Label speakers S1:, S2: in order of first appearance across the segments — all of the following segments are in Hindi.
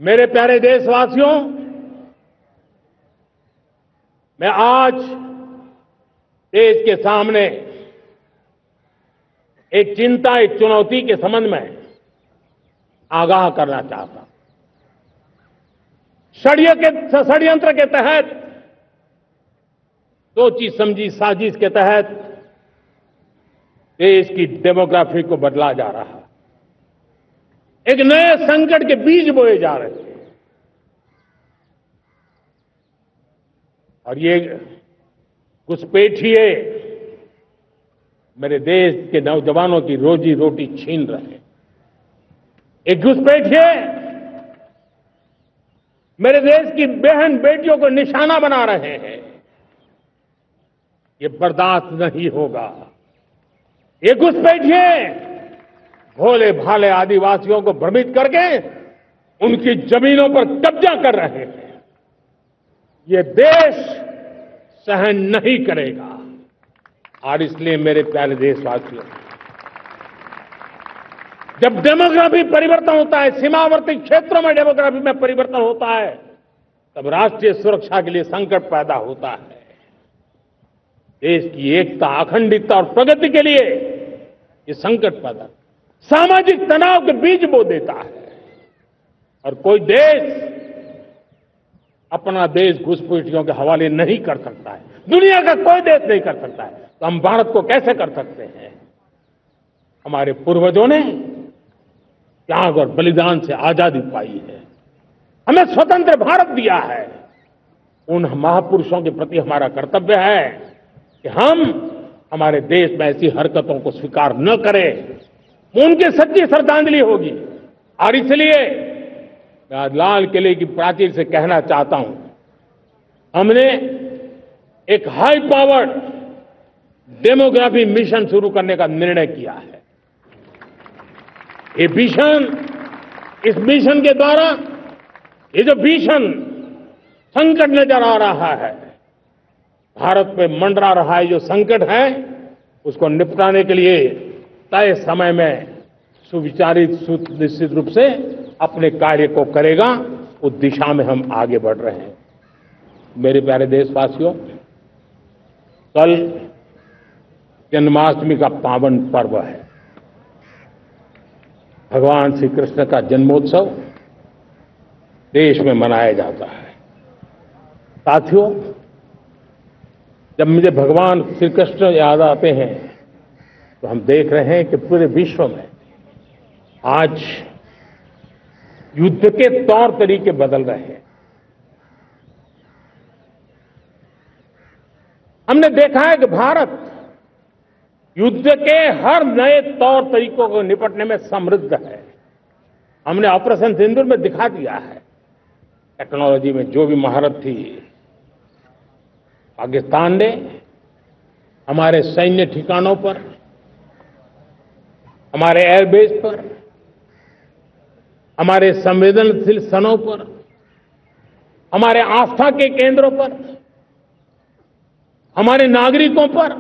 S1: मेरे प्यारे देशवासियों, मैं आज देश के सामने एक चिंता, एक चुनौती के संबंध में आगाह करना चाहता हूं। षड्यंत्र के तहत, सोची समझी साजिश के तहत देश की डेमोग्राफी को बदला जा रहा है। एक नए संकट के बीज बोए जा रहे हैं और ये घुसपैठिए मेरे देश के नौजवानों की रोजी रोटी छीन रहे हैं। एक घुसपैठिए मेरे देश की बहन बेटियों को निशाना बना रहे हैं। ये बर्दाश्त नहीं होगा। ये घुसपैठिए भोले भाले आदिवासियों को भ्रमित करके उनकी जमीनों पर कब्जा कर रहे हैं। ये देश सहन नहीं करेगा। और इसलिए मेरे प्यारे देशवासियों, जब डेमोग्राफी परिवर्तन होता है, सीमावर्ती क्षेत्रों में डेमोग्राफी में परिवर्तन होता है, तब राष्ट्रीय सुरक्षा के लिए संकट पैदा होता है। देश की एकता, अखंडितता और प्रगति के लिए ये संकट पैदा, सामाजिक तनाव के बीज बो देता है। और कोई देश अपना देश घुसपैठियों के हवाले नहीं कर सकता है। दुनिया का कोई देश नहीं कर सकता है, तो हम भारत को कैसे कर सकते हैं? हमारे पूर्वजों ने त्याग और बलिदान से आजादी पाई है, हमें स्वतंत्र भारत दिया है। उन महापुरुषों के प्रति हमारा कर्तव्य है कि हम हमारे देश में ऐसी हरकतों को स्वीकार न करें। उनकी सच्ची श्रद्धांजलि होगी। और इसलिए मैं आज लाल किले की प्राचीर से कहना चाहता हूं, हमने एक हाई पावर्ड डेमोग्राफी मिशन शुरू करने का निर्णय किया है। ये मिशन, इस मिशन के द्वारा ये जो भीषण संकट नजर आ रहा है, भारत पे मंडरा रहा है जो संकट है, उसको निपटाने के लिए तय समय में सुविचारित, सुनिश्चित रूप से अपने कार्य को करेगा। उस दिशा में हम आगे बढ़ रहे हैं। मेरे प्यारे देशवासियों, कल जन्माष्टमी का पावन पर्व है। भगवान श्री कृष्ण का जन्मोत्सव देश में मनाया जाता है। साथियों, जब मुझे भगवान श्री कृष्ण याद आते हैं तो हम देख रहे हैं कि पूरे विश्व में आज युद्ध के तौर तरीके बदल रहे हैं। हमने देखा है कि भारत युद्ध के हर नए तौर तरीकों को निपटने में समृद्ध है। हमने ऑपरेशन सिंदूर में दिखा दिया है। टेक्नोलॉजी में जो भी महारत थी, पाकिस्तान ने हमारे सैन्य ठिकानों पर, हमारे एयरबेस पर, हमारे संवेदनशील स्थलों पर, हमारे आस्था के केंद्रों पर, हमारे नागरिकों पर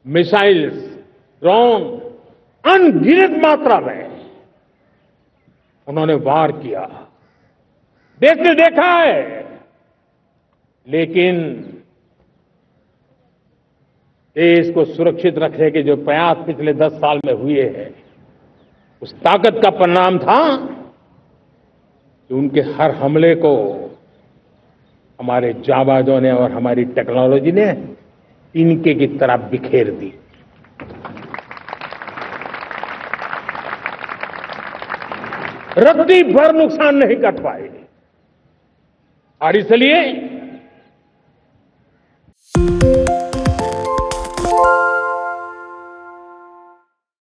S1: मिसाइल्स, ड्रोन अनगिनत मात्रा में उन्होंने वार किया। देश ने देखा है। लेकिन देश को सुरक्षित रखने के जो प्रयास पिछले 10 साल में हुए हैं, उस ताकत का परिणाम था कि उनके हर हमले को हमारे जाबाजों ने और हमारी टेक्नोलॉजी ने तिनके की तरह बिखेर दी। रत्ती भर नुकसान नहीं कर पाए। और इसलिए